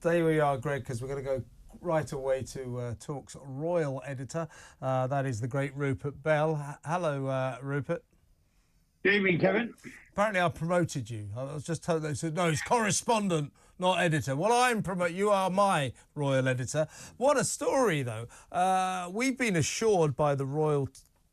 There we are, Greg, because we're going to go right away to Talk's royal editor. That is the great Rupert Bell. Hello, Rupert. Good evening, Kevin. Apparently I promoted you. I was just told they said, no, it's correspondent, not editor. Well, you are my royal editor. What a story, though. We've been assured by the royal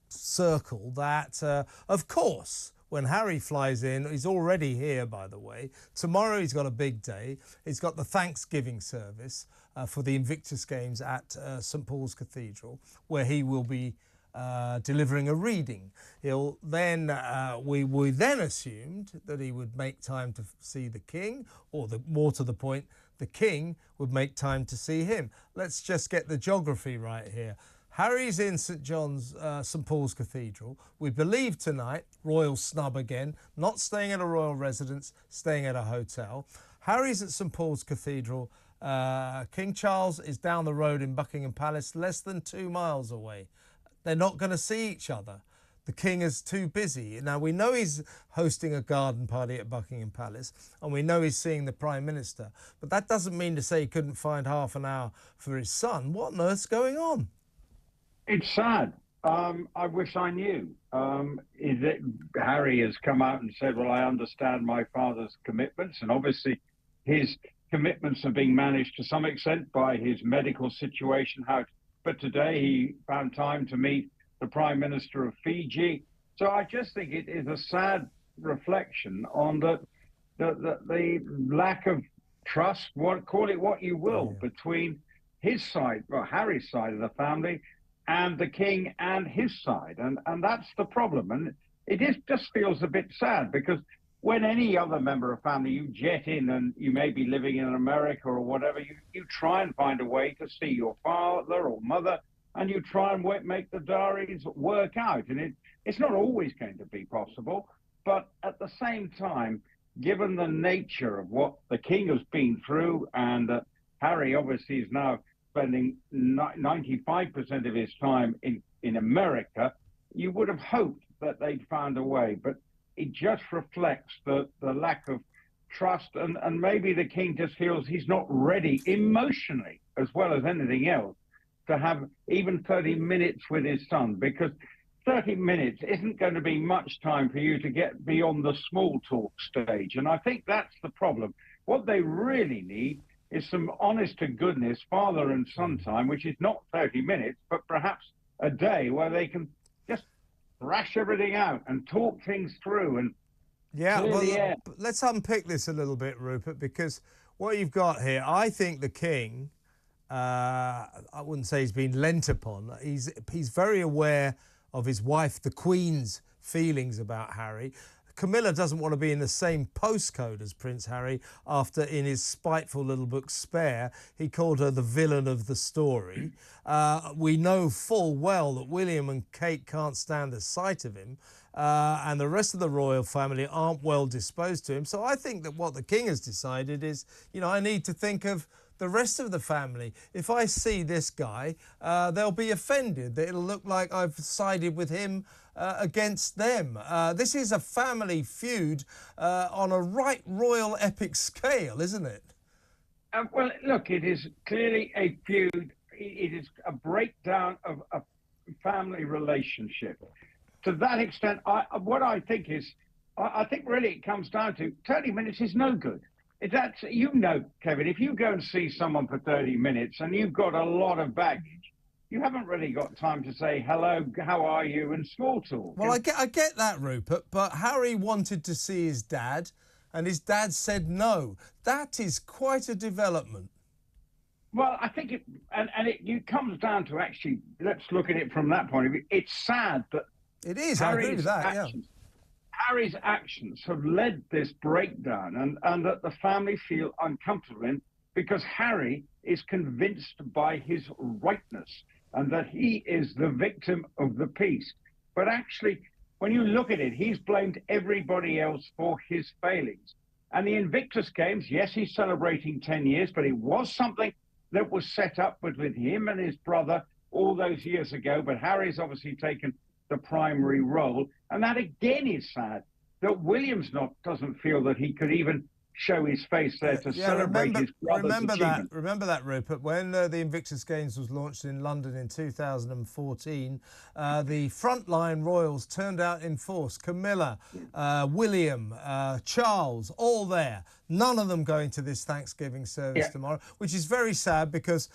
circle that, of course, when Harry flies in, he's already here, by the way. Tomorrow he's got a big day. He's got the Thanksgiving service for the Invictus Games at St Paul's Cathedral, where he will be delivering a reading. He'll then, we then assumed that he would make time to see the King, or more to the point, the King would make time to see him. Let's just get the geography right here. Harry's in St Paul's Cathedral. We believe tonight, royal snub again, not staying at a royal residence, staying at a hotel. Harry's at St Paul's Cathedral. King Charles is down the road in Buckingham Palace, less than 2 miles away. They're not going to see each other. The King is too busy. Now, we know he's hosting a garden party at Buckingham Palace, and we know he's seeing the Prime Minister. But that doesn't mean to say he couldn't find half an hour for his son. What on earth's going on? It's sad. I wish I knew. Harry has come out and said, well, I understand my father's commitments, and obviously his commitments are being managed to some extent by his medical situation. But today he found time to meet the Prime Minister of Fiji. So I just think it is a sad reflection on the lack of trust, call it what you will, between his side, well, Harry's side of the family, and the King and his side. And that's the problem. And just feels a bit sad, because when any other member of family, you jet in and you may be living in America or whatever, you try and find a way to see your father or mother, and you try and make the diaries work out. And it's not always going to be possible. But at the same time, given the nature of what the King has been through, and Harry obviously is now spending 95% of his time in America, you would have hoped that they'd found a way. But it just reflects the lack of trust, and maybe the King just feels he's not ready emotionally, as well as anything else, to have even 30 minutes with his son, because 30 minutes isn't going to be much time for you to get beyond the small talk stage. And I think that's the problem. What they really need is some honest to goodness father and son time, which is not 30 minutes, but perhaps a day where they can just thrash everything out and talk things through. And let's unpick this a little bit, Rupert, because what you've got here, I think the King, I wouldn't say he's been lent upon. He's very aware of his wife, the Queen's, feelings about Harry. Camilla doesn't want to be in the same postcode as Prince Harry after, in his spiteful little book Spare, he called her the villain of the story. We know full well that William and Kate can't stand the sight of him, and the rest of the royal family aren't well disposed to him. So I think that what the King has decided is, I need to think of the rest of the family. If I see this guy, they'll be offended. It'll look like I've sided with him against them. This is a family feud on a right royal epic scale, isn't it? Well, look, it is clearly a feud. It is a breakdown of a family relationship. To that extent, what I think really it comes down to 30 minutes is no good. That's, Kevin, if you go and see someone for 30 minutes and you've got a lot of baggage, you haven't really got time to say, hello, how are you, and small talk. Well, I get that, Rupert, but Harry wanted to see his dad, and his dad said no. That is quite a development. Well, I think it comes down to, actually, let's look at it from that point of view. It's sad that it is. I agree with that, Harry's actions have led this breakdown, and that the family feel uncomfortable in, because Harry is convinced by his rightness and that he is the victim of the peace. But actually, when you look at it, he's blamed everybody else for his failings. And the Invictus Games, yes, he's celebrating 10 years, but it was something that was set up with him and his brother all those years ago. But Harry's obviously taken the primary role. And that again is sad, that William's doesn't feel that he could even show his face there to celebrate his brother's achievement. Remember that, Rupert, when the Invictus Games was launched in London in 2014, the frontline royals turned out in force. Camilla, William, Charles, all there. None of them going to this Thanksgiving service tomorrow, which is very sad because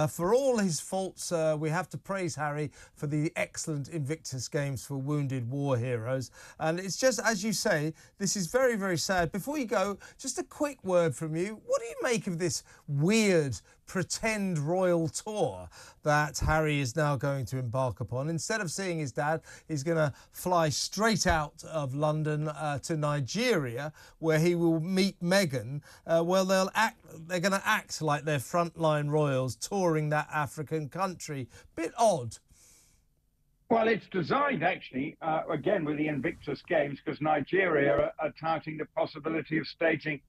for all his faults, we have to praise Harry for the excellent Invictus Games for wounded war heroes. And it's just, as you say, this is very, very sad. Before you go, just a quick word from you. What do you make of this weird pretend royal tour that Harry is now going to embark upon? Instead of seeing his dad, he's going to fly straight out of London to Nigeria, where he will meet Meghan. Well, they're going to act like they're frontline royals touring that African country. Bit odd. Well, it's designed, actually, again, with the Invictus Games, because Nigeria are touting the possibility of staging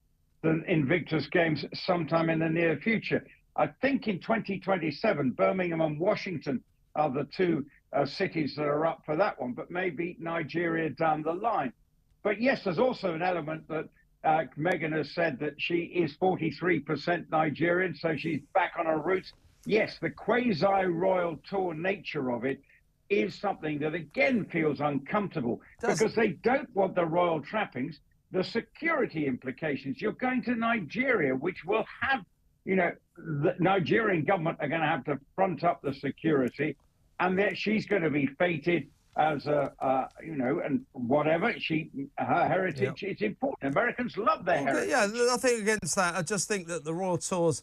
the Invictus Games sometime in the near future. I think in 2027, Birmingham and Washington are the two cities that are up for that one, but maybe Nigeria down the line. But yes, there's also an element that Meghan has said that she is 43% Nigerian, so she's back on her roots. Yes, the quasi-royal tour nature of it is something that, again, feels uncomfortable because they don't want the royal trappings, the security implications. You're going to Nigeria, which will have, you know, the Nigerian government are going to have to front up the security, and that she's going to be feted as a, you know, and whatever, her heritage is important. Americans love their heritage. Yeah, nothing against that. I just think that the royal tours,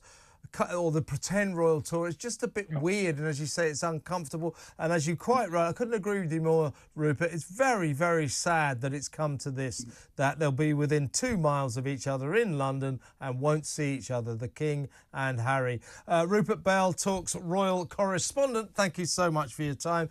or the pretend royal tour, is just a bit weird, and as you say, it's uncomfortable. And as you quite right, I couldn't agree with you more, Rupert. It's very, very sad that it's come to this, that they'll be within 2 miles of each other in London and won't see each other, the King and Harry. Rupert Bell, talk's royal correspondent, thank you so much for your time.